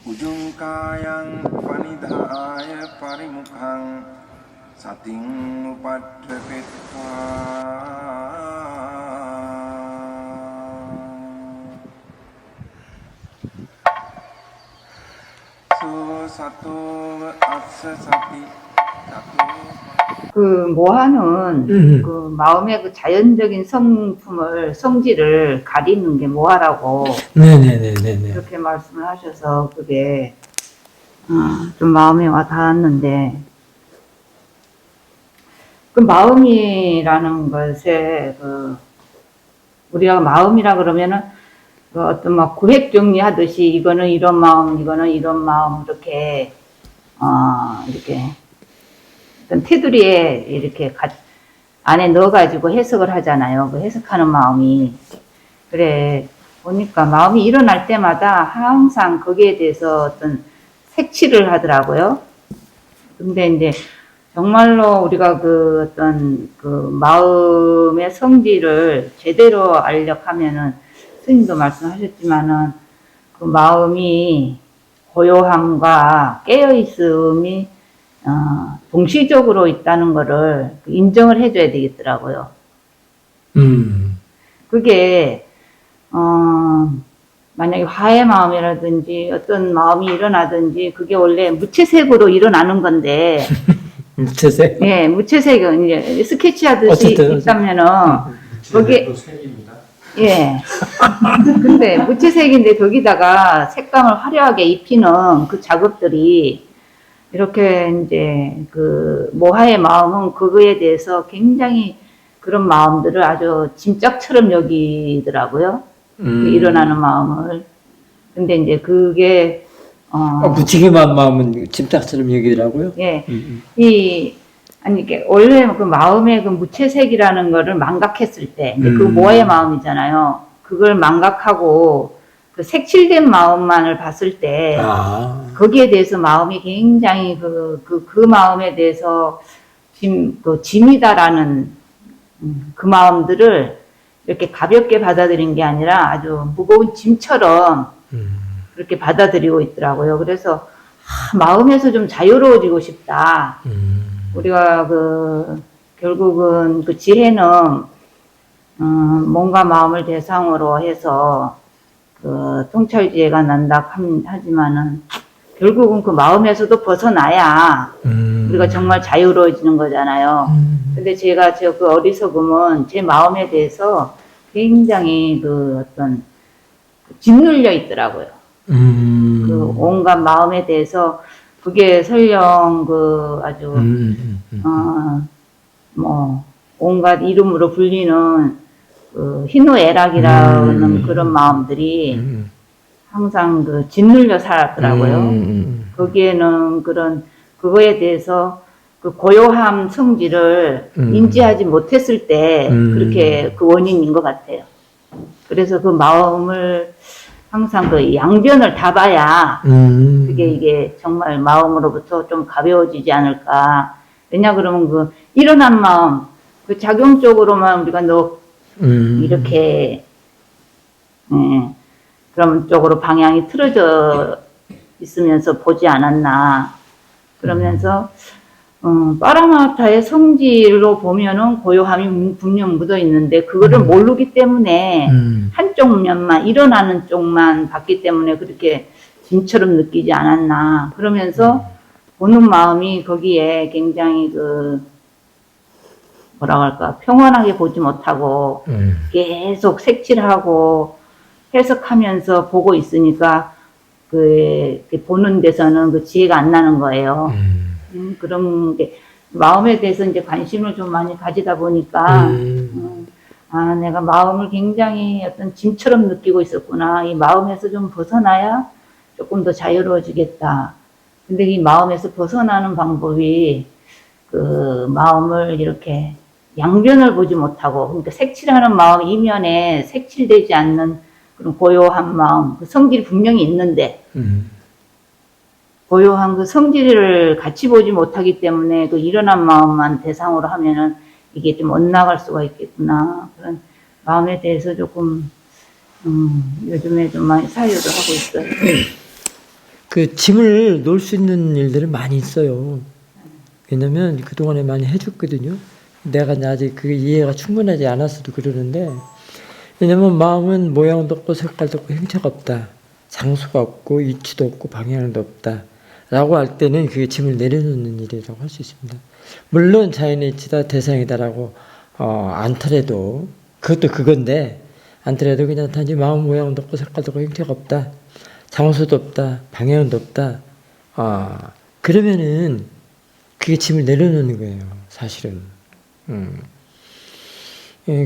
Ujungkayang panidhaya parimukhang sating upadrepitva so satu assa sati 그 모화는 그 마음의 그 자연적인 성질을 가리는 게 모화라고 네네네네네. 그렇게 말씀을 하셔서 그게 좀 마음에 와 닿았는데 그 마음이라는 것에 그 우리가 마음이라 그러면은 그 어떤 막 구획 정리하듯이 이거는 이런 마음, 이거는 이런 마음 이렇게 이렇게 어떤 테두리에 이렇게 안에 넣어가지고 해석을 하잖아요. 그 해석하는 마음이. 그래, 보니까 마음이 일어날 때마다 항상 거기에 대해서 어떤 색칠을 하더라고요. 근데 이제 정말로 우리가 그 어떤 그 마음의 성질을 제대로 알려고 하면은 스님도 말씀하셨지만은 그 마음이 고요함과 깨어있음이 동시적으로 있다는 거를 인정을 해줘야 되겠더라고요. 그게, 만약에 화의 마음이라든지 어떤 마음이 일어나든지 그게 원래 무채색으로 일어나는 건데. 무채색? 예, 무채색은 이제 스케치 하듯이 어쨌든, 있다면은, 거기에, 예. 근데 무채색인데 거기다가 색감을 화려하게 입히는 그 작업들이 이렇게 이제 그 모하의 마음은 그거에 대해서 굉장히 그런 마음들을 아주 짐짝처럼 여기더라고요. 그 일어나는 마음을. 근데 이제 그게 무지개만 마음은 짐짝처럼 여기더라고요. 예. 아니, 이게 원래 그 마음의 그 무채색이라는 거를 망각했을 때, 그 모하의 마음이잖아요. 그걸 망각하고 그 색칠된 마음만을 봤을 때, 거기에 대해서 마음이 굉장히 그 마음에 대해서 짐이다라는 그 마음들을 이렇게 가볍게 받아들인 게 아니라 아주 무거운 짐처럼 그렇게 받아들이고 있더라고요. 그래서 마음에서 좀 자유로워지고 싶다. 우리가 결국은 그 지혜는 몸과 마음을 대상으로 해서 그 통찰지혜가 난다 하지만은 결국은 그 마음에서도 벗어나야 우리가 정말 자유로워지는 거잖아요. 근데 제가 그 어리석음은 제 마음에 대해서 굉장히 그 어떤 짓눌려 있더라고요. 그 온갖 마음에 대해서 그게 설령 그 아주 뭐 온갖 이름으로 불리는 그 희노애락이라는 그런 마음들이 항상 그 짓눌려 살았더라고요. 거기에는 그거에 대해서 그 고요함 성질을 인지하지 못했을 때 그렇게 그 원인인 것 같아요. 그래서 그 마음을 항상 그 양변을 다 봐야 이게 정말 마음으로부터 좀 가벼워지지 않을까. 왜냐 그러면 그 일어난 마음, 그 작용적으로만 우리가 이렇게 그런 쪽으로 방향이 틀어져 있으면서 보지 않았나. 그러면서 파라마타의 성질로 보면은 고요함이 분명 묻어 있는데 그거를 모르기 때문에 한쪽 면만 일어나는 쪽만 봤기 때문에 그렇게 짐처럼 느끼지 않았나. 그러면서 보는 마음이 거기에 굉장히 뭐라고 할까 평온하게 보지 못하고 계속 색칠하고 해석하면서 보고 있으니까 보는 데서는 그 지혜가 안 나는 거예요. 그런 게 마음에 대해서 이제 관심을 좀 많이 가지다 보니까 내가 마음을 굉장히 어떤 짐처럼 느끼고 있었구나. 이 마음에서 좀 벗어나야 조금 더 자유로워지겠다. 근데 이 마음에서 벗어나는 방법이 그 마음을 이렇게 양변을 보지 못하고 그러니까 색칠하는 마음 이면에 색칠되지 않는 그런 고요한 마음, 그 성질이 분명히 있는데 고요한 그 성질을 같이 보지 못하기 때문에 그 일어난 마음만 대상으로 하면은 이게 좀 엇나갈 수가 있겠구나. 그런 마음에 대해서 조금 요즘에 좀 많이 사유를 하고 있어요. 그 짐을 놓을 수 있는 일들은 많이 있어요. 왜냐면 그동안에 많이 해줬거든요. 내가 아직 그게 이해가 충분하지 않았어도 그러는데, 왜냐면 마음은 모양도 없고 색깔도 없고 형체가 없다. 장소가 없고 위치도 없고 방향도 없다. 라고 할 때는 그게 짐을 내려놓는 일이라고 할 수 있습니다. 물론 자연의 이치다 대상이다라고 않더라도, 그것도 그건데, 않더라도 그냥 단지 마음 모양도 없고 색깔도 없고 형체가 없다. 장소도 없다. 방향도 없다. 그러면은 그게 짐을 내려놓는 거예요. 사실은.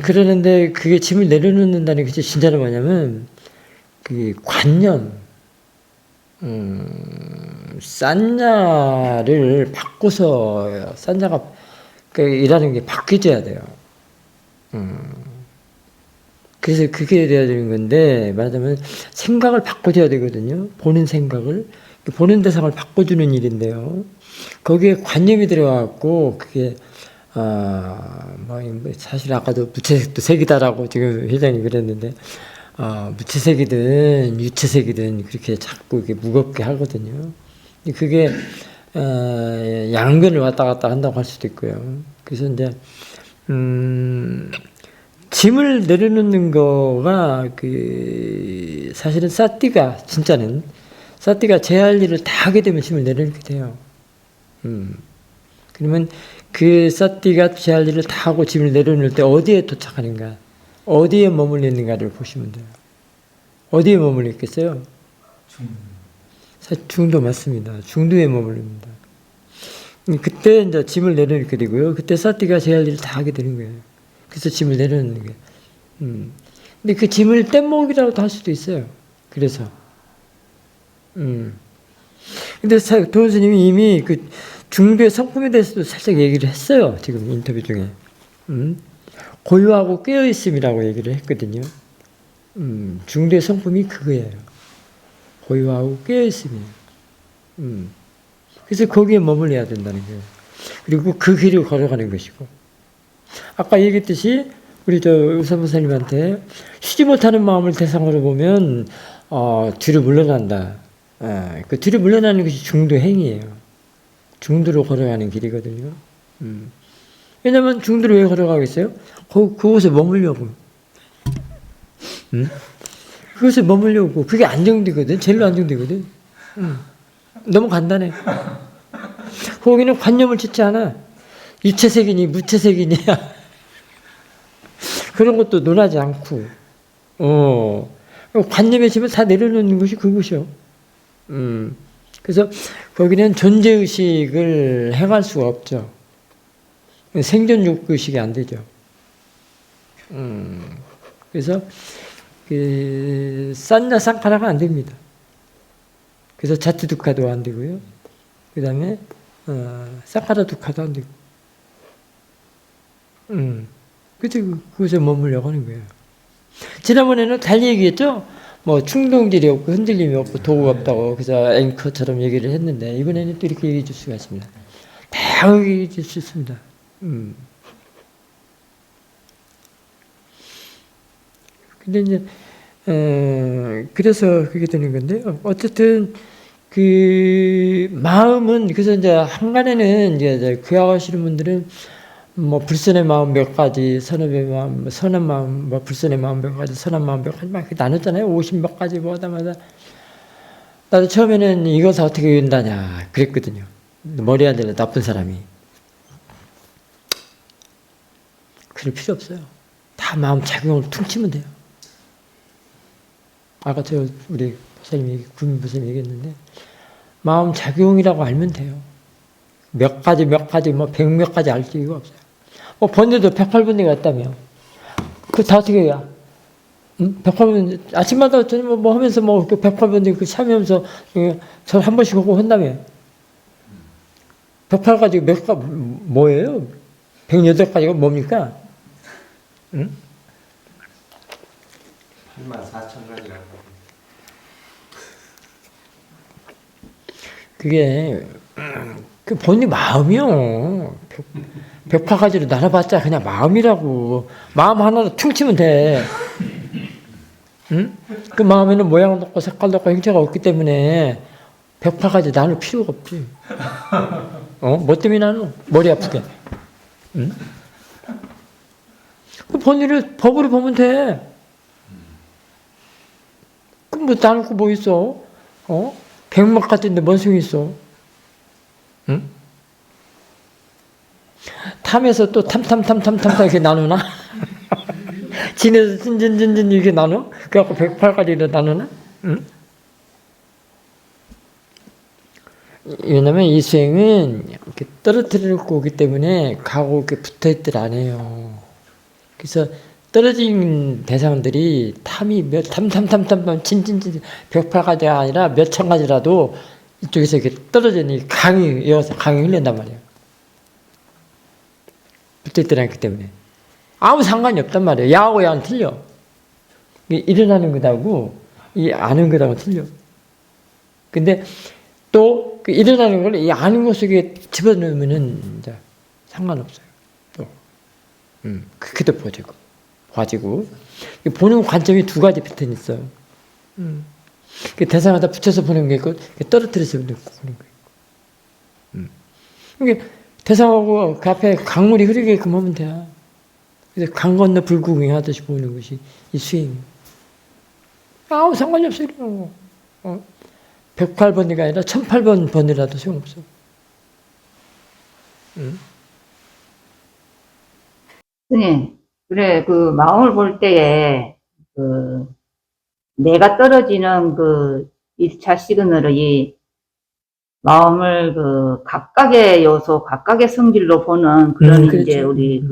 그러는데 그게 짐을 내려놓는다는 게 진짜는 뭐냐면 그 관념, 싼자를 바꿔서 싼자가 일하는 게 바뀌어야 돼요. 그래서 그게 돼야 되는 건데, 말하자면 생각을 바꿔줘야 되거든요. 보는 생각을, 보는 대상을 바꿔주는 일인데요. 거기에 관념이 들어가고 그게 사실 아까도 무채색도 색이다라고 지금 회장님 그랬는데, 무채색이든 유채색이든 그렇게 자꾸 이렇게 무겁게 하거든요. 그게 양변을 왔다 갔다 한다고 할 수도 있고요. 그래서 이제 짐을 내려놓는 거가 사실은 진짜는 사띠가 제 할 일을 다 하게 되면 짐을 내려놓게 돼요. 그러면 그 사띠가 제 할 일을 다 하고 짐을 내려놓을 때 어디에 도착하는가, 어디에 머물리는가를 보시면 돼요. 어디에 머물렸겠어요? 중도 맞습니다. 중도에 머물립니다. 그때 이제 짐을 내려놓게 되고요. 그때 사띠가 제 할 일을 다 하게 되는 거예요. 그래서 짐을 내려놓는 거예요. 근데 그 짐을 뗏목이라고도 할 수도 있어요. 그래서. 근데 도원 스님이 이미 그 중도의 성품에 대해서도 살짝 얘기를 했어요. 지금 인터뷰 중에. 고요하고 깨어있음이라고 얘기를 했거든요. 중도의 성품이 그거예요. 고요하고 깨어있음이에요. 그래서 거기에 머물러야 된다는 거예요. 그리고 그 길을 걸어가는 것이고. 아까 얘기했듯이 우리 의사보살님한테 쉬지 못하는 마음을 대상으로 보면 뒤로 물러난다. 그 뒤로 물러나는 것이 중도 행위예요. 중도로 걸어가는 길이거든요. 왜냐하면 중도로 왜 걸어가겠어요? 그곳에 머물려고. 그것에 머물려고. 그게 안정되거든. 제일로 안정되거든. 너무 간단해. 거기는 관념을 짓지 않아. 유채색이니 무채색이니 그런 것도 논하지 않고 관념의 짐을 다 내려놓는 것이 그것이요. 그래서 거기는 존재의식을 행할 수가 없죠. 생존욕구의식이 안 되죠. 그래서 싼냐 쌍파라가 안 됩니다. 그래서 자티두카도 안 되고요. 그 다음에 사카라 두카도 안 되고. 그때 그것에 머물려고 하는 거예요. 지난번에는 달리 얘기했죠? 뭐 충동질이 없고 흔들림이 없고 도구가 없다고 그래서 앵커처럼 얘기를 했는데 이번에는 또 이렇게 얘기해 줄 수가 있습니다. 다양하게 얘기해 줄 수 있습니다. 근데 이제 그래서 그게 되는 건데요. 어쨌든 그 마음은 그래서 이제 한간에는 이제 구약하시는 분들은 뭐 불선의 마음 몇 가지, 선업의 마음, 선한 마음, 뭐 불선의 마음 몇 가지, 선한 마음 몇 가지 막 이렇게 나눴잖아요. 50 몇 가지 뭐다마다. 나도 처음에는 이것을 어떻게 외운다냐 그랬거든요. 머리 안 되는 나쁜 사람이. 그럴 필요 없어요. 다 마음 작용을 퉁치면 돼요. 아까 우리 보살님이 구민 보살님 얘기했는데 마음 작용이라고 알면 돼요. 몇 가지 뭐 100몇 가지 알 필요가 없어요. 뭐 번뇌도 108번뇌가 있다며. 그거 다 어떻게 해야? 108번뇌 아침마다 저녁 뭐 하면서 뭐 108번뇌 그 참여하면서 저 한 번씩 하고 한다며. 108가지 몇 가지 뭐예요? 108가지가 뭡니까? 응? 84,000가지라고. 그게 그 본인 마음이요. 108가지로 나눠봤자 그냥 마음이라고. 마음 하나로 퉁치면 돼. 응? 그 마음에는 모양도 없고 색깔도 없고 형체가 없기 때문에 108가지 나눌 필요가 없지. 뭐 때문에 나눠? 머리 아프게. 응? 그 본일을 법으로 보면 돼. 그럼 뭐 나눌 거 뭐 있어? 100막 같은데 뭔 소용이 있어? 응? 탐에서 또 탐 이렇게 나누나? 진에서 진진 이렇게 나눠? 그래갖고 108가지로 나누나? 응? 왜냐면 이 수행은 이렇게 떨어뜨릴 거기 때문에 가고 이렇게 붙어 있들 안 해요. 그래서 떨어진 대상들이 탐이 진진 108가지가 아니라 몇 천 가지라도 이쪽에서 이렇게 떨어지니 강이 흘린단 말이에요. 붙어 있들 않기 때문에. 아무 상관이 없단 말이에요. 야하고 야는 틀려. 일어나는 것하고 이 아는 것하고 틀려. 근데 또 그 일어나는 걸 이 아는 것 속에 집어넣으면은 이제 상관없어요. 또 그렇게도 봐지고 보는 관점이 두 가지 패턴이 있어요. 그 대상마다 붙여서 보는 게 있고 떨어뜨려서 보는 거 있고. 이게 대상하고 그 앞에 강물이 흐르게끔 하면 돼. 그래서 강 건너 불구경하듯이 보는 것이 이 수행. 아무 상관이 없어 이런 거. 108번이가 아니라 1008번 번이라도 소용없어. 스님, 그래, 그 마음을 볼 때에, 내가 떨어지는 그 1차 시그널을 이 마음을 각각의 요소, 각각의 성질로 보는 그런 그렇죠. 이제 우리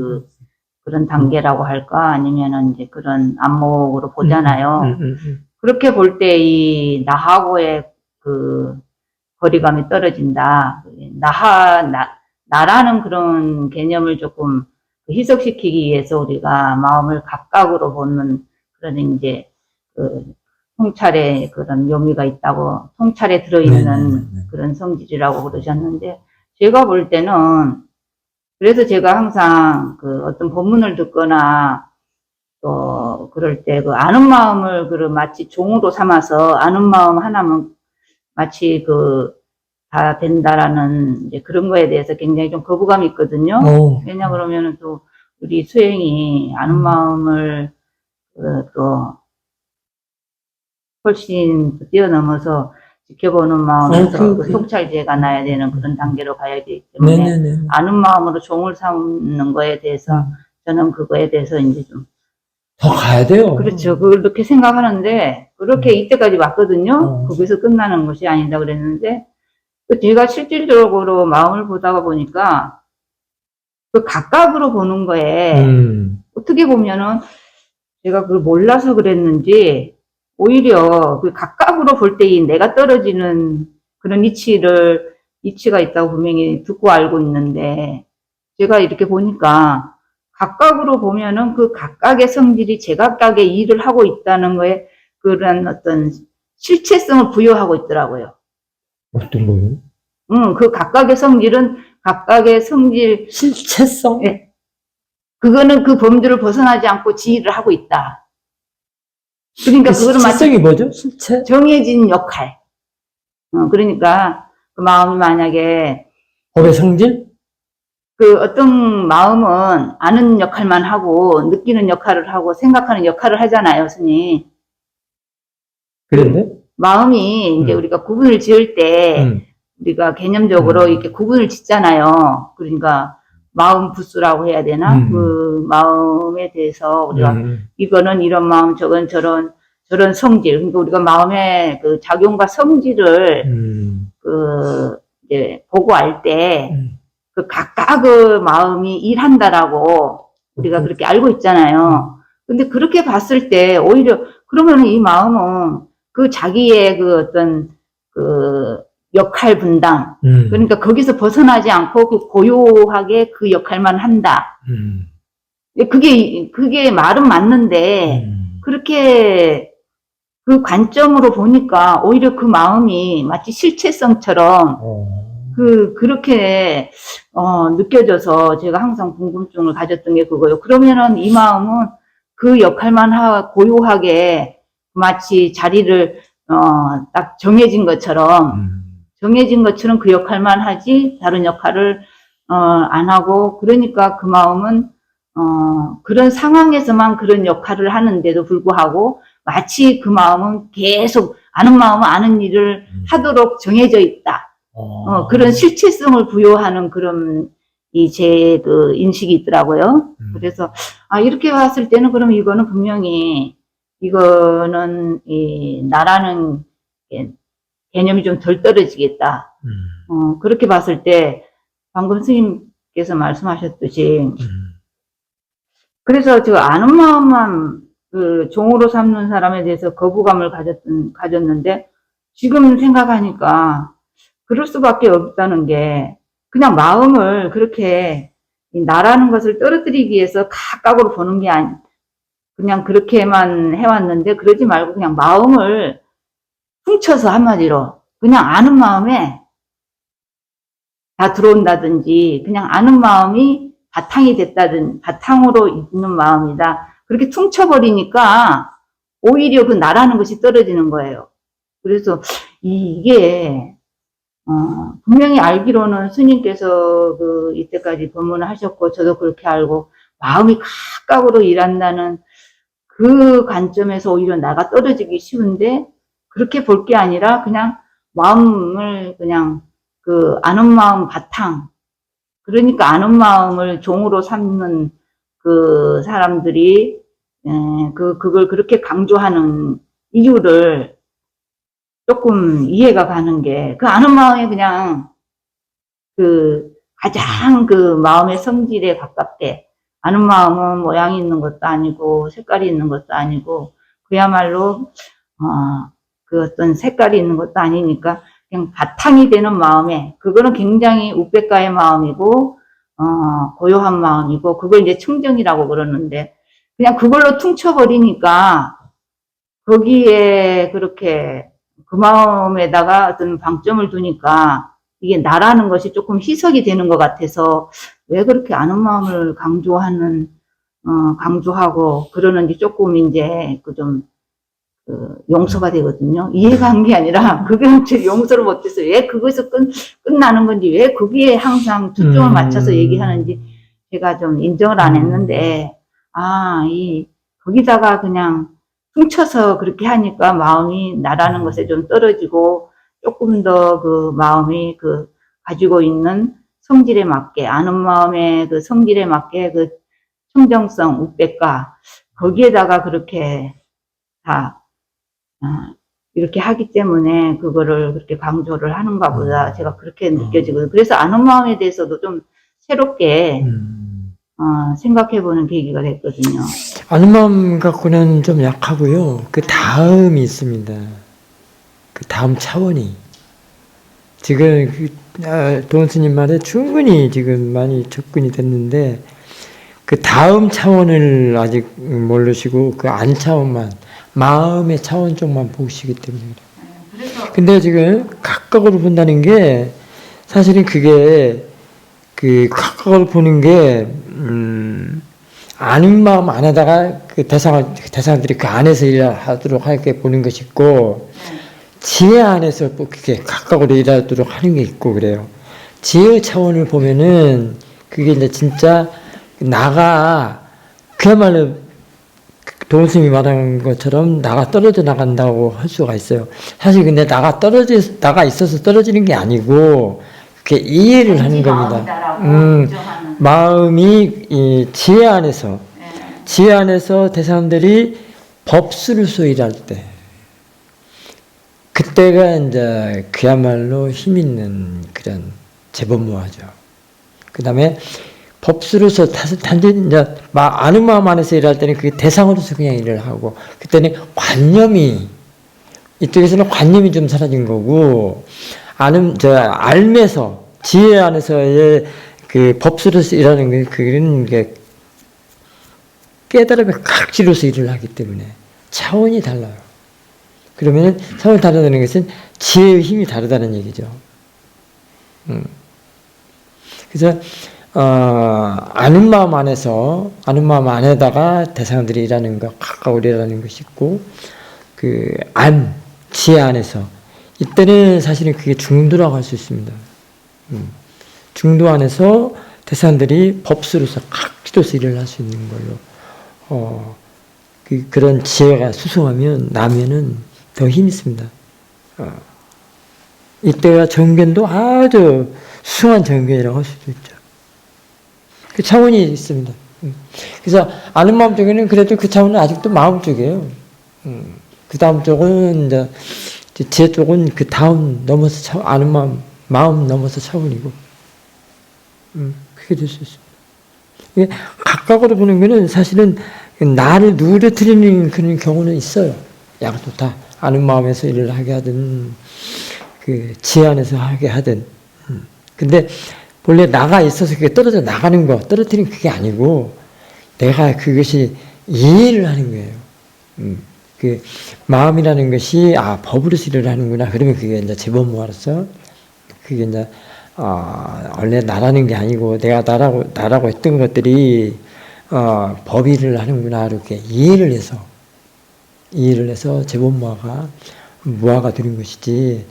그런 단계라고 할까? 아니면은 이제 그런 안목으로 보잖아요. 그렇게 볼 때 이 나하고의 거리감이 떨어진다. 나라는 그런 개념을 조금 희석시키기 위해서 우리가 마음을 각각으로 보는 그런 이제 통찰에 그런 묘미가 있다고, 통찰에 들어있는 그런 성질이라고 그러셨는데, 제가 볼 때는, 그래서 제가 항상 어떤 법문을 듣거나, 또, 그럴 때 아는 마음을 마치 종으로 삼아서 아는 마음 하나면 마치 다 된다라는 이제 그런 거에 대해서 굉장히 좀 거부감이 있거든요. 왜냐 그러면은 또 우리 수행이 아는 마음을 또 훨씬 뛰어넘어서 지켜보는 마음에서 통찰제가 나야 되는 그런 단계로 가야 되기 때문에 아는 마음으로 종을 삼는 거에 대해서 저는 그거에 대해서 이제 좀 더 가야 돼요. 그렇죠. 그렇게 생각하는데 그렇게 이때까지 왔거든요. 거기서 끝나는 것이 아니다 그랬는데 제가 실질적으로 마음을 보다가 보니까 각각으로 보는 거에 어떻게 보면은 제가 그걸 몰라서 그랬는지 오히려 각각으로 볼 때 내가 떨어지는 그런 이치가 있다고 분명히 듣고 알고 있는데 제가 이렇게 보니까 각각으로 보면은 각각의 성질이 제각각의 일을 하고 있다는 거에 그런 어떤 실체성을 부여하고 있더라고요. 어떤 거요? 각각의 성질은 각각의 성질. 실체성? 예. 그거는 그 범주를 벗어나지 않고 지휘를 하고 있다. 그러니까 그거는 실체성이 뭐죠? 실체? 정해진 역할. 그러니까 그 마음이 만약에 법의 성질? 어떤 마음은 아는 역할만 하고 느끼는 역할을 하고 생각하는 역할을 하잖아요, 스님. 그런데? 마음이 이제 우리가 구분을 지을 때 우리가 개념적으로 이렇게 구분을 짓잖아요. 그러니까 마음 부수라고 해야 되나? 그 마음에 대해서 우리가 이거는 이런 마음, 저건 저런 성질. 그러니까 우리가 마음의 작용과 성질을 이제 보고할 때 각각 마음이 일한다라고 우리가 그렇게 알고 있잖아요. 근데 그렇게 봤을 때 오히려 그러면 이 마음은 자기의 어떤 역할 분담. 그러니까 거기서 벗어나지 않고 고요하게 그 역할만 한다. 그게 말은 맞는데 그렇게 그 관점으로 보니까 오히려 그 마음이 마치 실체성처럼 그렇게 느껴져서 제가 항상 궁금증을 가졌던 게 그거예요. 그러면은 이 마음은 그 역할만 고요하게 마치 자리를 딱 정해진 것처럼 정해진 것처럼 그 역할만 하지 다른 역할을 안 하고 그러니까 그 마음은 그런 상황에서만 그런 역할을 하는데도 불구하고 마치 그 마음은 계속 아는 마음은 아는 일을 하도록 정해져 있다. 그런 실체성을 부여하는 그런 제 그 인식이 있더라고요. 그래서 이렇게 봤을 때는 그럼 이거는 분명히 이거는 나라는 개념이 좀 덜 떨어지겠다. 그렇게 봤을 때 방금 스님께서 말씀하셨듯이 그래서 저 아는 마음만 그 종으로 삼는 사람에 대해서 거부감을 가졌는데 지금 생각하니까 그럴 수밖에 없다는 게 그냥 마음을 그렇게 나라는 것을 떨어뜨리기 위해서 각각으로 보는 게 아니 그냥 그렇게만 해왔는데 그러지 말고 그냥 마음을 훔쳐서 한마디로 그냥 아는 마음에 다 들어온다든지 그냥 아는 마음이 바탕이 됐다든 바탕으로 있는 마음이다. 그렇게 퉁쳐버리니까 오히려 그 나라는 것이 떨어지는 거예요. 그래서 이게 분명히 알기로는 스님께서 그 이때까지 법문을 하셨고 저도 그렇게 알고 마음이 각각으로 일한다는 그 관점에서 오히려 나가 떨어지기 쉬운데 그렇게 볼 게 아니라 그냥 마음을 그냥 그 아는 마음 바탕 그러니까 아는 마음을 종으로 삼는 그 사람들이 그걸 그렇게 강조하는 이유를 조금 이해가 가는 게 그 아는 마음에 그냥 그 가장 그 마음의 성질에 가깝게 아는 마음은 모양이 있는 것도 아니고 색깔이 있는 것도 아니고 그야말로 그 어떤 색깔이 있는 것도 아니니까 그냥 바탕이 되는 마음에 그거는 굉장히 우백가의 마음이고 고요한 마음이고 그걸 이제 청정이라고 그러는데 그냥 그걸로 퉁쳐버리니까 거기에 그렇게 그 마음에다가 어떤 방점을 두니까 이게 나라는 것이 조금 희석이 되는 것 같아서 왜 그렇게 아는 마음을 강조하고 그러는지 조금 이제 용서가 되거든요. 이해가 한 게 아니라 그게 용서를 못해서 왜 그것에서 끝나는 건지 왜 거기에 항상 초점을 맞춰서 얘기하는지 제가 좀 인정을 안 했는데 거기다가 그냥 훔쳐서 그렇게 하니까 마음이 나라는 것에 좀 떨어지고 조금 더 그 마음이 그 가지고 있는 성질에 맞게 아는 마음의 그 성질에 맞게 그 청정성, 우백가 거기에다가 그렇게 다 이렇게 하기 때문에 그거를 그렇게 강조를 하는가 보다 제가 그렇게 느껴지거든요. 그래서 아는 마음에 대해서도 좀 새롭게 생각해보는 계기가 됐거든요. 아는 마음 갖고는 좀 약하고요. 그 다음이 있습니다. 그 다음 차원이. 지금 도원 스님 말에 충분히 지금 많이 접근이 됐는데 그 다음 차원을 아직 모르시고 그 안 차원만 마음의 차원 쪽만 보시기 때문에 그래요. 근데 지금 각각으로 본다는 게 사실은 그게 그 각각으로 보는 게 아는 마음 안에다가 그 대상들이 그 안에서 일하도록 하게 보는 것이 있고 지혜 안에서 그렇게 각각으로 일하도록 하는 게 있고 그래요. 지혜 차원을 보면은 그게 이제 진짜 나가 그야말로 도원스님이 말한 것처럼 나가 떨어져 나간다고 할 수가 있어요. 사실 근데 나가 있어서 떨어지는 게 아니고 그게 이해를 하는 겁니다. 마음이 이 지혜 안에서 대상들이 법수로서 일할 때 그때가 이제 그야말로 힘 있는 그런 재법무화죠. 그 다음에 법수로서 단지 이제 아는 마음 안에서 일할 때는 그게 대상으로서 그냥 일을 하고 그때는 이쪽에서는 관념이 좀 사라진 거고 알면서 지혜 안에서의 그 법수로서 일하는 게 그런 게 깨달음의 각지로서 일을 하기 때문에 차원이 달라요. 그러면 차원이 다르다는 것은 지혜의 힘이 다르다는 얘기죠. 그래서 아는 마음 안에다가 대상들이 일하는 것, 각각 일하는 것이 있고, 지혜 안에서 이때는 사실은 그게 중도라고 할 수 있습니다. 중도 안에서 대상들이 법수로서 각지로서 일을 할 수 있는 걸로 그런 지혜가 수송하면 나면은 더 힘이 있습니다. 이때가 정견도 아주 수상한 정견이라고 할 수도 있죠. 그 차원이 있습니다. 그래서 아는 마음 쪽에는 그래도 그 차원은 아직도 마음 쪽이에요. 그 다음 쪽은 이제 지혜 쪽은 그 다음 넘어서 아는 마음 넘어서 차원이고, 그게 될 수 있습니다. 이게 각각으로 보는 거는 사실은 나를 누그러뜨리는 그런 경우는 있어요. 양도 다 아는 마음에서 일을 하게 하든 그 지혜 안에서 하게 하든. 근데 본래 나가 있어서 그게 떨어져 나가는 거, 떨어뜨리는 그게 아니고 내가 그것이 이해를 하는 거예요. 그 마음이라는 것이 법으로서 일을 하는구나. 그러면 그게 이제 재범무화로서 그게 이제 원래 나라는 게 아니고 내가 나라고 했던 것들이 법이 일을 하는구나. 이렇게 이해를 해서 재범무화가 무화가 되는 것이지.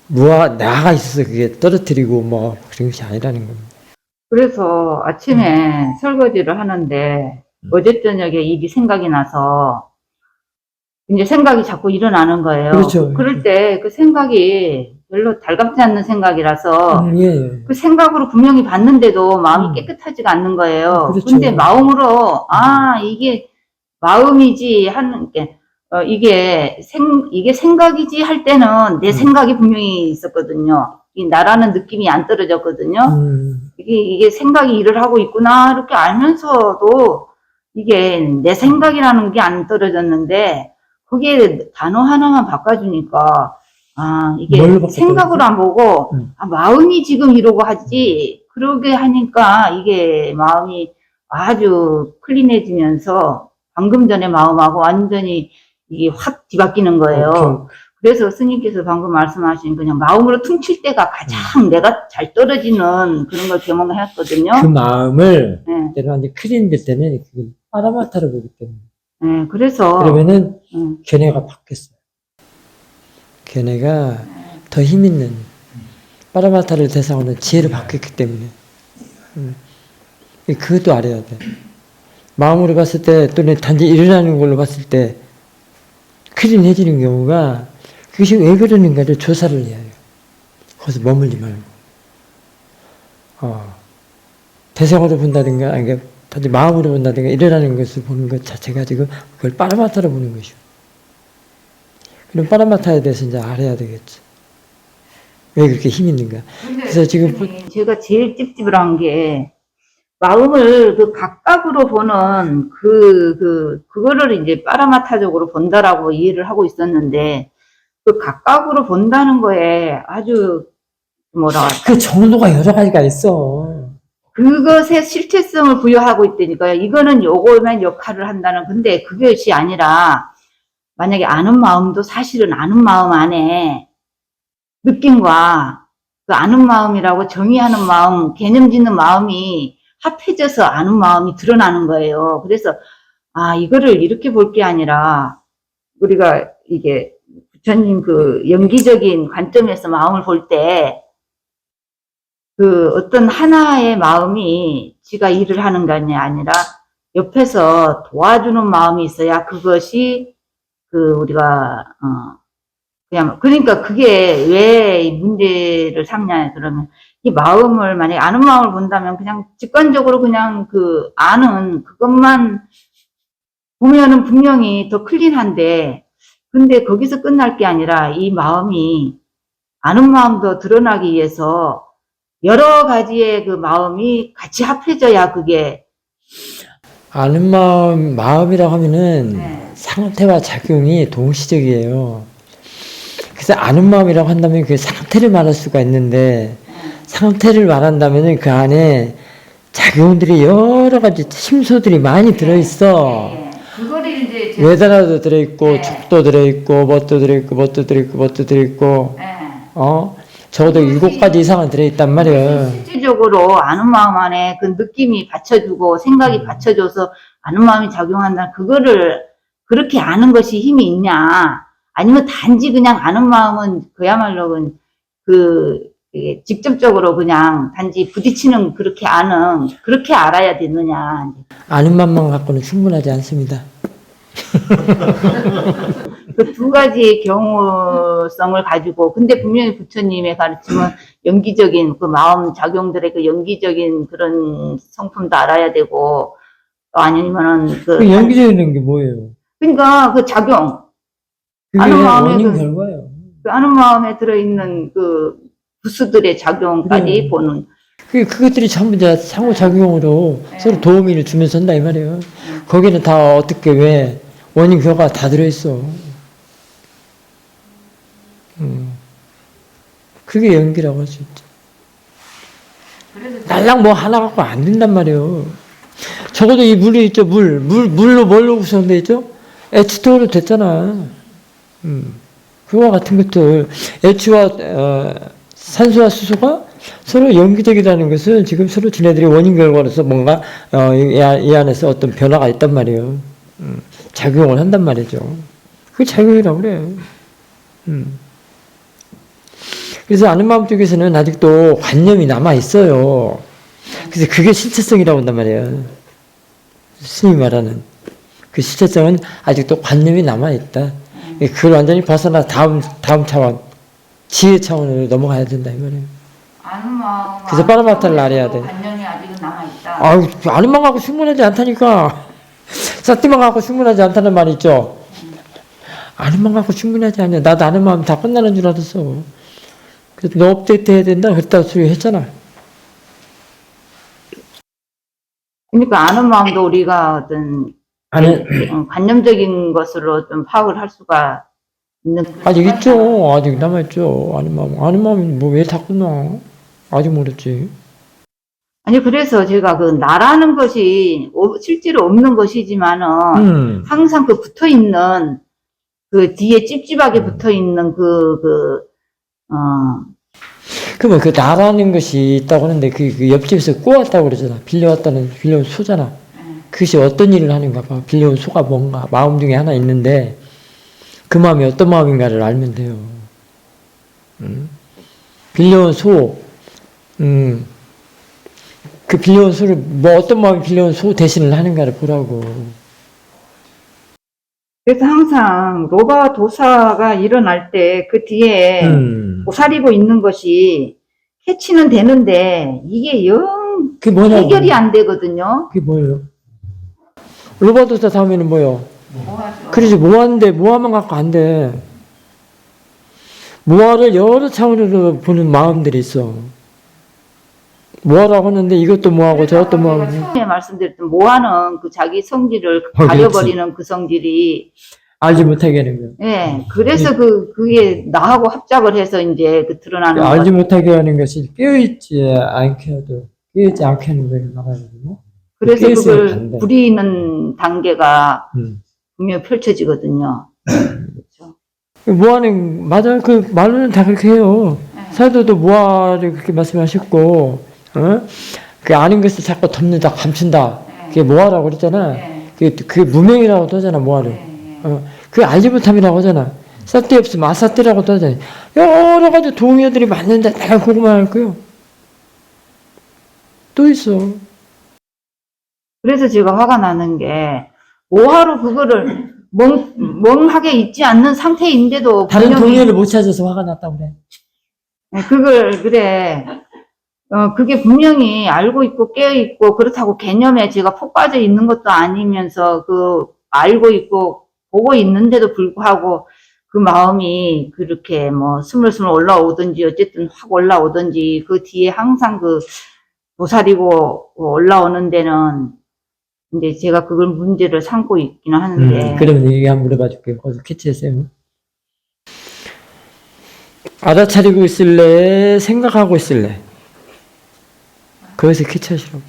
나가 있어서 그게 떨어뜨리고 뭐 그런 것이 아니라는 겁니다. 그래서 아침에 설거지를 하는데 어제 저녁에 일이 생각이 나서 이제 생각이 자꾸 일어나는 거예요. 그렇죠. 그럴 때 그 생각이 별로 달갑지 않는 생각이라서 예. 그 생각으로 분명히 봤는데도 마음이 깨끗하지가 않는 거예요. 그렇죠. 근데 마음으로 이게 마음이지 하는 게 이게 생각이지 할 때는 내 생각이 분명히 있었거든요. 이 나라는 느낌이 안 떨어졌거든요. 이게 생각이 일을 하고 있구나 이렇게 알면서도 이게 내 생각이라는 게 안 떨어졌는데 그게 단어 하나만 바꿔주니까 이게 생각으로 안 보고 마음이 지금 이러고 하지 그러게 하니까 이게 마음이 아주 클린해지면서 방금 전에 마음하고 완전히 이게 확 뒤바뀌는 거예요. 그래서 스님께서 방금 말씀하신 그냥 마음으로 퉁칠 때가 가장 내가 잘 떨어지는 그런 걸 경험했거든요. 그 마음을 네. 내가 이제 클린 될 때는 그걸 파라마타로 보기 때문에. 네, 그래서 그러면은 견해가 바뀌었어요. 견해가 더 힘있는 파라마타를 대상으로 지혜로 바뀌었기 때문에. 그것도 알아야 돼. 마음으로 봤을 때 또는 단지 일어나는 걸로 봤을 때 클린해지는 경우가 그것이 왜 그러는가를 조사를 해야 해요. 거기서 머물지 말고. 대상으로 본다든가, 그러니까 단지 마음으로 본다든가 일어나는 것을 보는 것 자체가 지금 그걸 파라마타로 보는 것이고. 그럼 파라마타에 대해서 이제 알아야 되겠죠. 왜 그렇게 힘이 있는가. 그래서 지금 제가 제일 찝찝한 게 마음을 그 각각으로 보는 그거를 이제 파라마타적으로 본다라고 이해를 하고 있었는데 그 각각으로 본다는 거에 아주 그 정도가 여러 가지가 있어. 그것에 실체성을 부여하고 있다니까요. 이거는 요거만 역할을 한다는 근데 그것이 아니라 만약에 아는 마음도 사실은 아는 마음 안에 느낌과 그 아는 마음이라고 정의하는 마음, 개념 짓는 마음이 합해져서 아는 마음이 드러나는 거예요. 그래서 이거를 이렇게 볼 게 아니라 우리가 이게 부처님 그 연기적인 관점에서 마음을 볼 때 그 어떤 하나의 마음이 지가 일을 하는 게 아니라 옆에서 도와주는 마음이 있어야 그것이 그 우리가 그냥 그러니까 그게 왜 문제를 삼냐 그러면 이 마음을 만약에 아는 마음을 본다면 그냥 직관적으로 그냥 그 아는 그것만 보면은 분명히 더 클린한데 근데 거기서 끝날 게 아니라 이 마음이 아는 마음도 드러나기 위해서 여러 가지의 그 마음이 같이 합해져야 그게 아는 마음이라고 하면은 상태와 작용이 동시적이에요. 그래서 아는 마음이라고 한다면 그 상태를 말할 수가 있는데 상태를 말한다면 그 안에 작용들이 여러 가지 심소들이 많이 들어있어. 그거를 이제 외단화도 들어있고 축도 들어있고 뭣도 들어있고 적어도 7가지 이상은 들어있단 말이에요. 실질적으로 아는 마음 안에 그 느낌이 받쳐주고 생각이 받쳐줘서 아는 마음이 작용한다. 그거를 그렇게 아는 것이 힘이 있냐? 아니면 단지 그냥 아는 마음은 그야말로 이게 직접적으로 그냥 단지 부딪히는 그렇게 아는, 그렇게 알아야 되느냐. 아는 맛만 갖고는 충분하지 않습니다. 그 두 가지의 경우성을 가지고, 근데 분명히 부처님의 가르침은 연기적인 그 마음 작용들의 그 연기적인 그런 성품도 알아야 되고, 또 아니면은 그 연기적인 게 뭐예요? 그러니까 그 작용, 그게 아는 마음에 원인 그- 결과예요. 그 아는 마음에 들어있는 그 부수들의 작용까지 보는. 그것들이 전부 다 상호작용으로 네. 서로 도움을 주면서 한다 이 말이에요. 거기는 다 어떻게 왜 원인 결과가 다 들어있어. 그게 연기라고 할 수 있죠. 날랑 뭐 하나 갖고 안 된단 말이에요. 적어도 이 물이 있죠. 물로 뭘로 구성되어 있죠? H2O로 됐잖아. 그와 같은 것들 H와 산소와 수소가 서로 연기적이라는 것은 지금 서로 지네들이 원인 결과로서 뭔가 이 안에서 어떤 변화가 있단 말이에요. 작용을 한단 말이죠. 그게 작용이라고 그래. 그래서 아는 마음 쪽에서는 아직도 관념이 남아 있어요. 그래서 그게 실체성이라고 한단 말이에요. 스님이 말하는 그 실체성은 아직도 관념이 남아 있다. 그걸 완전히 벗어나 다음 차원, 지혜 차원으로 넘어가야 된다 이 말이에요. 아는 마음. 그래서 빠르마타를 알아야 돼. 관념이 아직은 남아있다. 아유, 아는 마음 갖고 충분하지 않다니까. 사티만 갖고 충분하지 않다는 말이 있죠. 아는 마음 갖고 충분하지 않냐. 나도 아는 마음 다 끝나는 줄 알았어. 그래서 너 업데이트 해야 된다. 그랬다고 소리 했잖아. 그러니까 아는 마음도 우리가 어떤 관념적인 것으로 좀 파악을 할 수가 있는. 아직 있죠. 아직 남아있죠. 아는 마음. 아는 마음이 뭐 왜 다 끝나? 아직 모르지. 아니, 그래서 제가 그 나라는 것이 실제로 없는 것이지만은 항상 그 붙어 있는 그 뒤에 찝찝하게 붙어 있는 그러면 그 나라는 것이 있다고 하는데 그 옆집에서 꼬았다고 그러잖아. 빌려온 소잖아. 그것이 어떤 일을 하는가 봐. 빌려온 소가 뭔가 마음 중에 하나 있는데 그 마음이 어떤 마음인가를 알면 돼요. 빌려온 소, 그 빌려온 소를 뭐 어떤 마음이 빌려온 소 대신을 하는가를 보라고. 그래서 항상 로바 도사가 일어날 때 그 뒤에 고사리고 있는 것이 캐치는 되는데 이게 영 그게 뭐냐고. 해결이 안 되거든요. 그게 뭐예요? 로바도사 다음에는 뭐요? 뭐하죠? 그러지 모아인데 모아만 갖고 안 돼. 모아를 여러 차원으로 보는 마음들이 있어. 모아라고 하는데 이것도 모아고 저것도 모아고. 처음에 말씀드렸던 모아는 그 자기 성질을 그렇지. 가려버리는 그 성질이, 알지 못하게 하는 거야. 예, 그래서 그게 나하고 합작을 해서 이제 그 드러나는 알지 것. 못하게 하는 것이 깨어있지 않게 해도 깨어있지 않게 하는 거에 나가거든요. 그래서 깨어있으면 그걸 반대. 부리는 단계가 분명히 펼쳐지거든요. 그렇죠. 모아는 맞아요. 그 말로는 다 그렇게 해요. 사도도 모아를 그렇게 말씀하셨고, 그 아는 것을 자꾸 덮는다, 감춘다. 그게 모아라고 그랬잖아. 그게 무명이라고도 하잖아, 모아를. 그게 알지 못함이라고 하잖아. 쌀데 없으면 아사띠라고도 하잖아. 여러 가지 동의어들이 맞는데 내가 그거만 할 거요. 또 있어. 그래서 제가 화가 나는 게 뭐하러 그거를 멍하게 있지 않는 상태인데도 다른 분명히 동의어를 못 찾아서 화가 났다고 그래. 그래. 그게 분명히 알고 있고 깨어 있고 그렇다고 개념에 제가 폭 빠져 있는 것도 아니면서 그 알고 있고 보고 있는데도 불구하고 그 마음이 그렇게 뭐 스물스물 올라오든지 어쨌든 확 올라오든지 그 뒤에 항상 그 도사리고 올라오는 데는 이제 제가 그걸 문제를 삼고 있기는 하는데. 그러면 얘기 한번 물어봐 줄게요. 거기서 캐치했어요. 알아차리고 있을래? 생각하고 있을래? 거기서 캐치하시라고.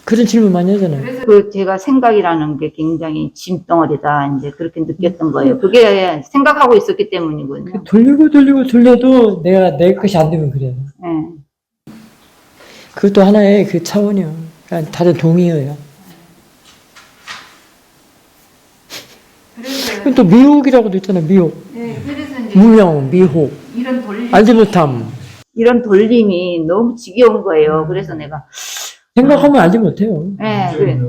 그런 질문 많이 하잖아요. 그래서 그 제가 생각이라는 게 굉장히 짐덩어리다 이제 그렇게 느꼈던 거예요. 그게 생각하고 있었기 때문이거든요. 돌려도 내 것이 안 되면 그래요. 네. 그것도 하나의 그 차원이요. 그러니까 다른 동의어예요. 그럼 또 미혹이라고도 있잖아, 미혹. 네, 그래서 이제 무명, 미혹, 이런 돌림, 알지 못함. 이런 돌림이 너무 지겨운 거예요. 그래서 내가, 생각하면 알지 못해요. 예, 그래.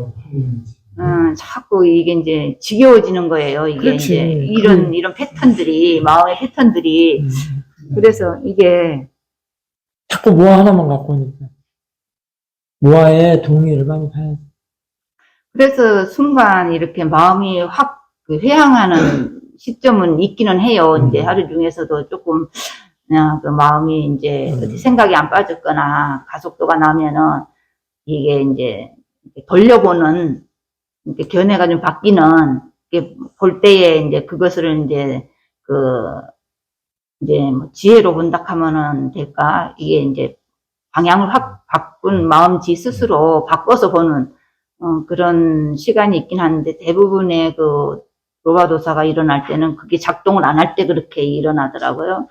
자꾸 이게 이제 지겨워지는 거예요. 이게 그렇지. 이제 이런 패턴들이, 마음의 패턴들이. 그래서 이게, 자꾸 모아 하나만 갖고 오니까. 모아의 동의를 많이 봐야 돼. 그래서 순간 이렇게 마음이 확그 회항하는 시점은 있기는 해요. 이제 하루 중에서도 조금, 그냥 그 마음이 이제 어디 생각이 안 빠졌거나 가속도가 나면은 이게 이제 돌려보는, 이렇게 견해가 좀 바뀌는, 이렇게 볼 때에 이제 그것을 이제 이제 뭐 지혜로 본다 하면은 될까? 이게 이제 방향을 확 바꾼 마음지 스스로 바꿔서 보는, 그런 시간이 있긴 한데 대부분의 그 로바도사가 일어날 때는 그게 작동을 안 할 때 그렇게 일어나더라고요.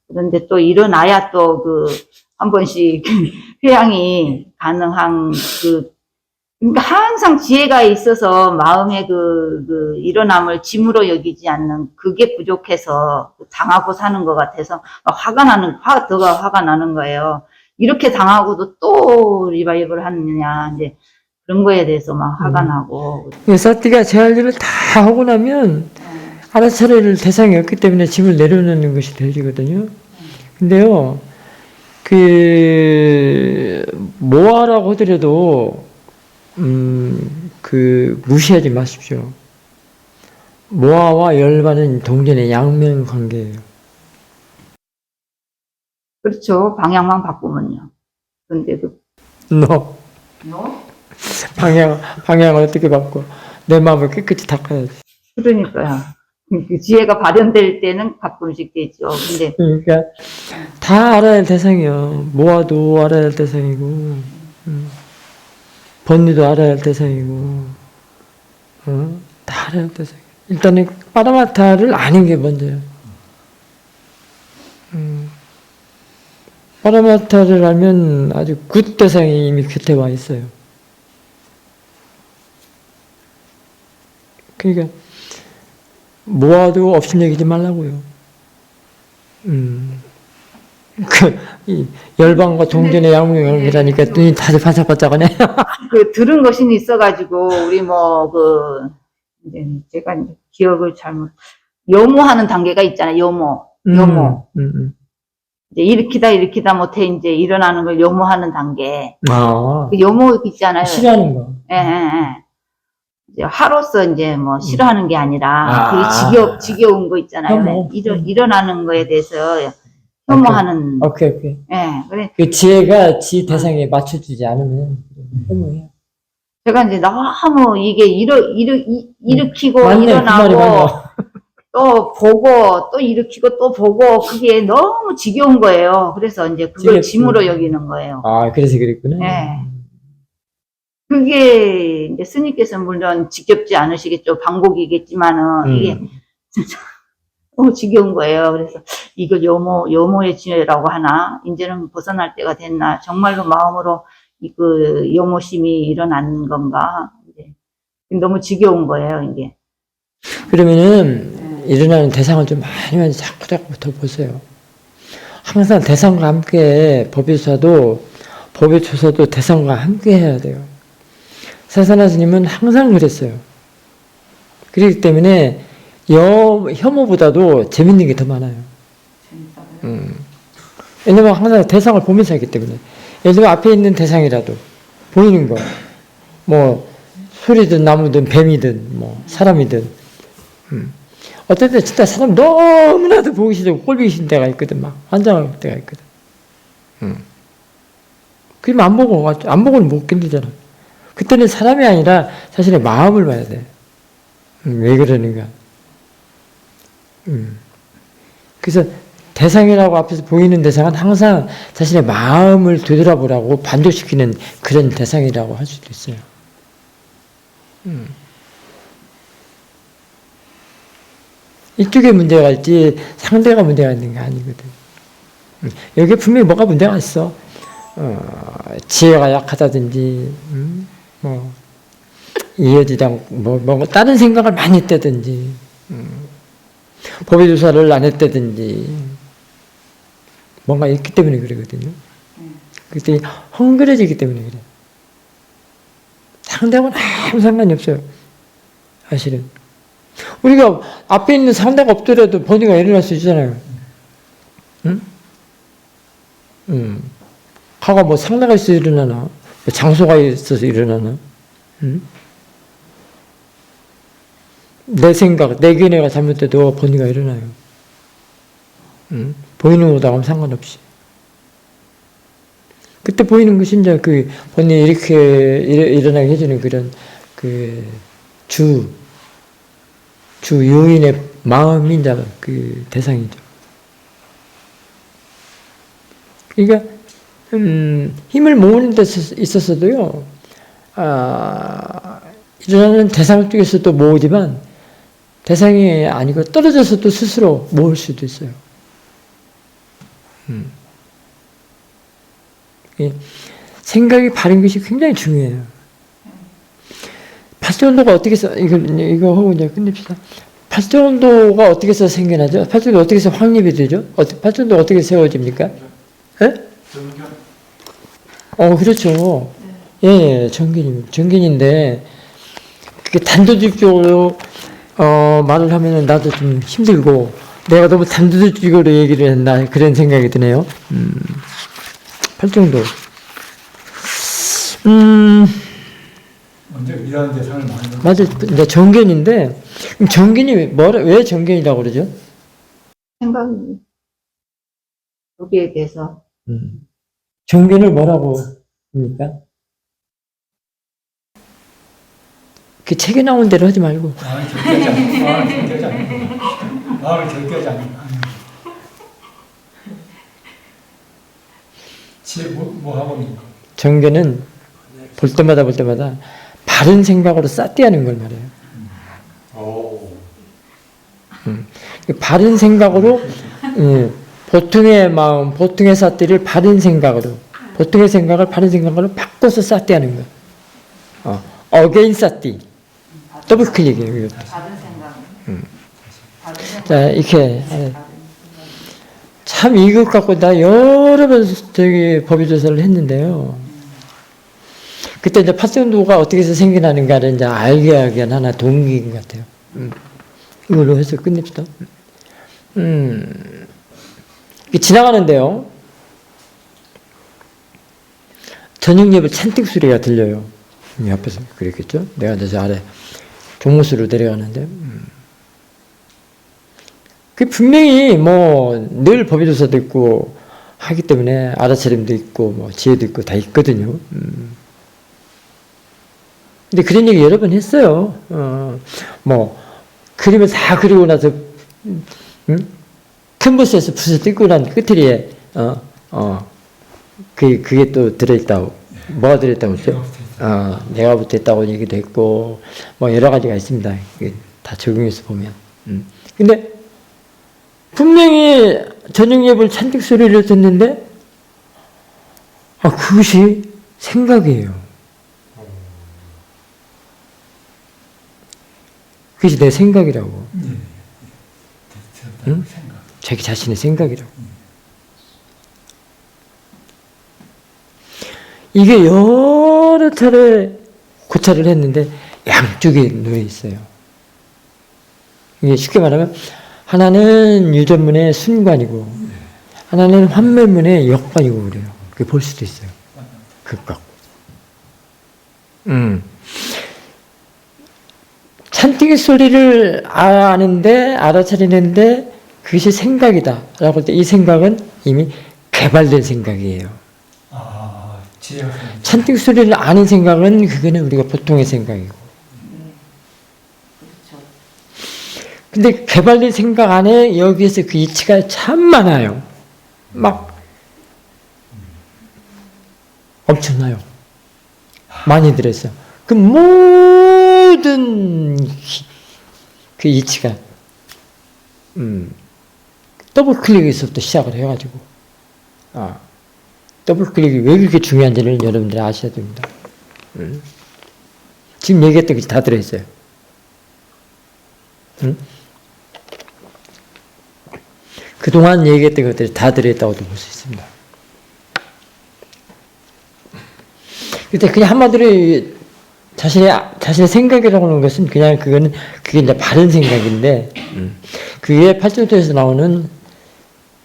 그런데 또 일어나야 또 한 번씩 회양이 가능한 그러니까 항상 지혜가 있어서 마음의 일어남을 짐으로 여기지 않는 그게 부족해서 당하고 사는 것 같아서 더 화가 나는 거예요. 이렇게 당하고도 또 리바이벌 하느냐, 이제 그런 거에 대해서 막 화가 나고. 사티가 제 할 일을 다 하고 나면 알아차릴 대상이 없기 때문에 짐을 내려놓는 것이 되거든요. 근데요, 뭐하라고 하더라도, 무시하지 마십시오. 모아와 열반은 동전의 양면 관계예요. 그렇죠. 방향만 바꾸면요. 근데 너 방향을 어떻게 바꿔? 내 마음을 깨끗이 닦아야지. 그러니까요. 그 지혜가 발현될 때는 가끔씩 되죠. 근데 그러니까 다 알아야 할 대상이요. 모아도 알아야 할 대상이고, 번니도 알아야 할 대상이고, 다 알아야 할 대상이에요. 일단은 파라마타를 아는 게 먼저예요. 파라마타를 알면 아주 굿 대상이 이미 곁에 와 있어요. 그러니까 모아도 업신여기지 말라고요. 이 열방과 동전의 양면이라니까 눈이 다들 반짝반짝하네. 들은 것이 있어가지고 우리 이제 제가 이제 기억을 요모하는 단계가 있잖아요. 요모. 이제 일으키다 못해 이제 일어나는 걸 요모하는 단계. 그 요모 있잖아요. 싫어하는 거. 예. 이제 화로서 이제 뭐 싫어하는 게 아니라 그 지겨운 거 있잖아요. 일어나는 거에 대해서 혐오하는. 오케이. 예. 그래. 그 지혜가 지 대상에 맞춰주지 않으면 혐오해요. 제가 이제 너무 이게 일으키고 맞네, 일어나고 또 보고 또 일으키고 또 보고 그게 너무 지겨운 거예요. 그래서 이제 그걸 짐으로 여기는 거예요. 그래서 그랬구나. 네. 그게 이제 스님께서 물론 지겹지 않으시겠죠. 방곡이겠지만은 이게 진짜 너무 지겨운 거예요. 그래서 이걸 요모의 지혜라고 하나? 이제는 벗어날 때가 됐나? 정말로 마음으로 요모심이 일어나는 건가? 이제 너무 지겨운 거예요, 이게. 그러면은 일어나는 대상을 좀 많이 자꾸 더 보세요. 항상 대상과 함께 법의 조사도 대상과 함께 해야 돼요. 사사나 스님은 항상 그랬어요. 그렇기 때문에 혐오보다도 재밌는 게 더 많아요. 왜냐면 항상 대상을 보면서 하기 때문에. 예를 들면 앞에 있는 대상이라도 보이는 거, 뭐 소리든 나무든 뱀이든 뭐 사람이든, 어떨 때 진짜 사람 너무나도 보기 싫고 꼴보기 싫은 때가 있거든. 막 환장할 때가 있거든. 그러면 안 보고는 못 견디잖아. 그때는 사람이 아니라 자신의 마음을 봐야 돼. 왜 그러는가. 그래서 대상이라고 앞에서 보이는 대상은 항상 자신의 마음을 되돌아보라고 반조시키는 그런 대상이라고 할 수도 있어요. 이쪽에 문제가 있지 상대가 문제가 있는 게 아니거든. 여기에 분명히 뭐가 문제가 있어. 지혜가 약하다든지, 이어지다, 다른 생각을 많이 했다든지, 법의 조사를 안 했다든지 뭔가 있기 때문에 그러거든요. 그때 헝그러지기 때문에 그래. 상대하고는 아무 상관이 없어요. 사실은. 우리가 앞에 있는 상대가 없더라도 번뇌가 일어날 수 있잖아요. 응? 가가 뭐 상대가 있어서 일어나나? 뭐 장소가 있어서 일어나나? 응? 내 생각, 내 견해가 잘못돼도 번뇌가 일어나요. 응? 보이는 거하고는 상관없이. 그때 보이는 것이 이제 그 번뇌 이렇게 일어나게 해주는 그런 그 주 요인의 마음이 이제 그 대상이죠. 그러니까 힘을 모으는 데 있어서도요, 일어나는 대상 쪽에서도 모으지만 대상이 아니고 떨어져서도 스스로 모을 수도 있어요. 생각이 바른 것이 굉장히 중요해요. 팔자운도가 어떻게 해서, 이거 하고 이제 끝냅시다. 팔자운도가 어떻게 해서 생겨나죠? 팔자운도 어떻게 해서 확립이 되죠? 팔자운도가 어떻게 세워집니까? 예? 그렇죠. 예, 정견인데, 그게 단도직입적으로, 말을 하면은 나도 좀 힘들고, 내가 너무 단도직입적으로 얘기를 했나, 그런 생각이 드네요. 팔자운도. 먼저 이런 대상을 많이 맞아, 이제 정견인데, 정견이 왜 정견이라고 그러죠? 생각이 여기에 대해서 정견을 뭐라고 합니까? 그 책에 나온 대로 하지 말고. 마음을 절대하지 않는 마음을 절대하지 않는 뭐 하고 있는 거. 정견은 볼 때마다 바른 생각으로 쌌대하는 걸 말해요. 바른 생각으로 보통의 마음, 보통의 쌌대를 바른 생각으로, 보통의 생각을 바른 생각으로 바꿔서 쌌대하는 거. 어게인 쌌디. 더블 클릭이에요. 받은 생각은 자, 이렇게 참 이것 갖고 나 여러 번 저기 법의 조사를 했는데요. 그때 이제 팔자운도가 어떻게 해서 생겨나는가를 이제 알게 하기 위한 하나 동기인 것 같아요. 이걸로 해서 끝냅시다. 지나가는데요. 저녁 예배 찬틱 소리가 들려요. 옆에서 그랬겠죠? 내가 이제 저 아래 종무수로 내려가는데. 그 분명히 뭐 늘 법의 조사도 있고 하기 때문에 알아차림도 있고 뭐 지혜도 있고 다 있거든요. 근데 그런 얘기 여러 번 했어요. 뭐 그림을 다 그리고 나서 캔버스에서 붓을 뜯고 난 끝에 그게 또 들어있다고. 뭐가 들어있다고 했죠? 내가 붙어있다고 얘기도 했고 뭐 여러 가지가 있습니다. 다 적용해서 보면. 근데 분명히 저녁 예불 찬틱 소리를 듣는데 그것이 생각이에요. 그것이 내 생각이라고. 응? 자기 자신의 생각이라고. 이게 여러 차례 고찰을 했는데 양쪽에 놓여 있어요. 이게 쉽게 말하면 하나는 유전문의 순관이고 하나는 환멸문의 역관이고 그래요. 그게 볼 수도 있어요. 극각. 찬틱의 소리를 아는데 알아차리는데 그것이 생각이다 라고 할 때 이 생각은 이미 개발된 생각이에요. 찬틱 소리를 아는 생각은 그거는 우리가 보통의 생각이고. 그렇죠. 근데 개발된 생각 안에 여기에서 그 이치가 참 많아요. 막 엄청나요. 많이 들었어요. 그 모든 그 이치가 더블 클릭에서부터 시작을 해가지고 더블 클릭이 왜 그렇게 중요한지를 여러분들이 아셔야 됩니다. 지금 얘기했던 것이 다 들어있어요. 그동안 얘기했던 것들이 다 들어있다고도 볼 수 있습니다. 그때 그냥 한마디로 자신의 생각이라고 하는 것은 그냥 그게 이제 바른 생각인데, 그게 팔정도에서 나오는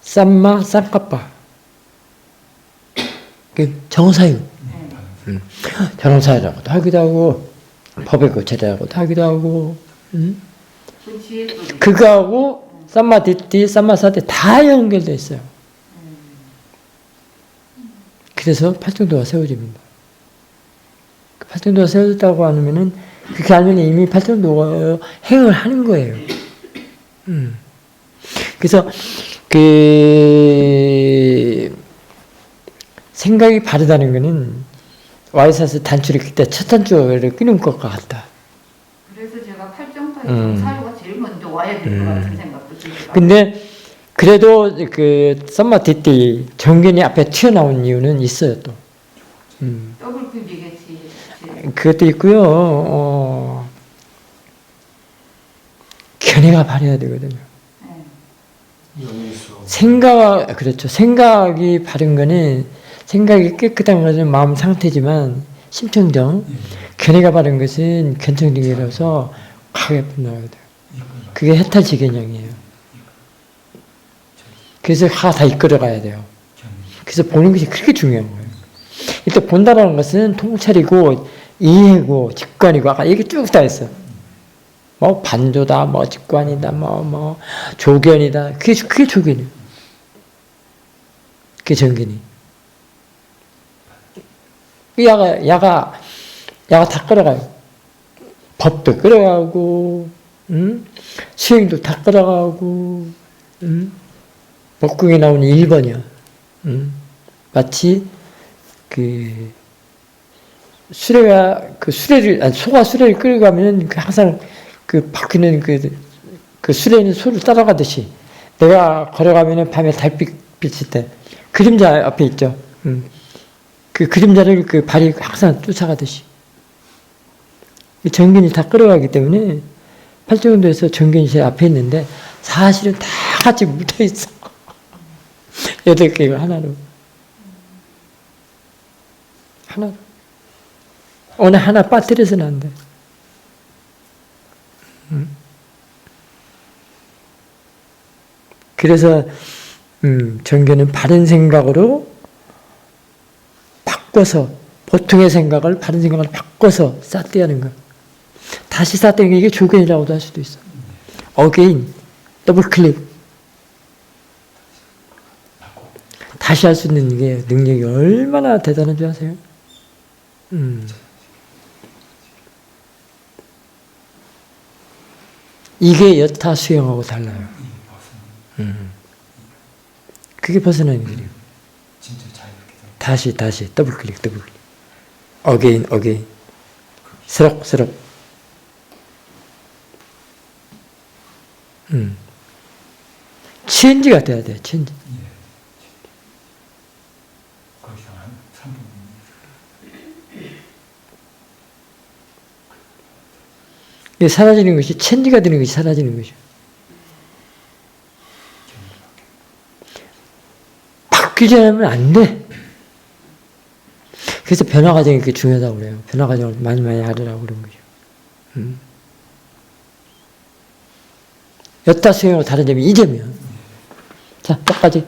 쌈마, 쌍까빠. 정사유. 정사유라고도 하기도 하고, 법의 고찰이라고도 하기도 하고, 그거하고 쌈마 디띠, 쌈마 사띠 다 연결되어 있어요. 그래서 팔정도가 세워집니다. 팔정도가 세워졌다고 하면은 그렇게 알면 이미 팔정도가 행을 하는 거예요. 그래서 생각이 바르다는 거는 와이사스 단추를 낄 때 첫 단추를 끼는 것과 같다. 그래서 제가 팔정도에 정사유가 제일 먼저 와야 될 것 같은 생각도 들어요. 근데 그래도 썸마 디띠 정견이 앞에 튀어나온 이유는 있어요 또. 더블 큐비겠지. 그것도 있고요. 견해가 바래야 되거든요. 그렇죠. 생각이 바른 거는, 생각이 깨끗한 것은 마음 상태지만, 심청정. 견해가 바른 것은 견청정이라서 강하게 분노하게 돼요. 그게 해탈지견형이에요. 그래서 다 이끌어가야 돼요. 그래서 보는 것이 그렇게 중요한 거예요. 이때 본다라는 것은 통찰이고, 이해고, 직관이고, 아까 얘기 쭉 다 했어. 뭐, 반조다, 뭐, 직관이다, 뭐, 조견이다. 그게 조견이에요. 그게 정견이. 야가 다 끌어가요. 법도 끌어가고, 수행도 다 끌어가고, 법국에 나오는 1번이야. 마치, 소가 수레를 끌고 가면 항상 바퀴는 수레는 소를 따라가듯이, 내가 걸어가면 밤에 달빛 비칠 때, 그림자 앞에 있죠. 그 그림자를 발이 항상 쫓아가듯이. 정견이 다 끌어가기 때문에, 팔정도에서 정견이 제일 앞에 있는데, 사실은 다 같이 묻어 있어. 8개가 하나로. 어느 하나 빠뜨려서는 안 돼. 그래서 정견은 바른 생각으로 바꿔서, 보통의 생각을 바른 생각으로 바꿔서 쌌대하는 거. 다시 쌌대는 게 이게 조견이라고도 할 수도 있어. 어게인, 더블 클릭. 다시 할 수 있는 게 능력이 얼마나 대단한 줄 아세요? 이게 여타 수행하고 달라요. 그게 벗어나는 길이에요. 다시 더블 클릭. 어게인. 스럭. 체인지가 돼야 돼요. 체인지. 이게 사라지는 것이, 체인지가 되는 것이 사라지는 것이죠. 바뀌지 않으면 안 돼. 그래서 변화 과정이 그렇게 중요하다고 그래요. 변화 과정을 많이 하려고 그런 거죠. 여타 수행하고 다른 점이 이 점이야. 자, 끝까지.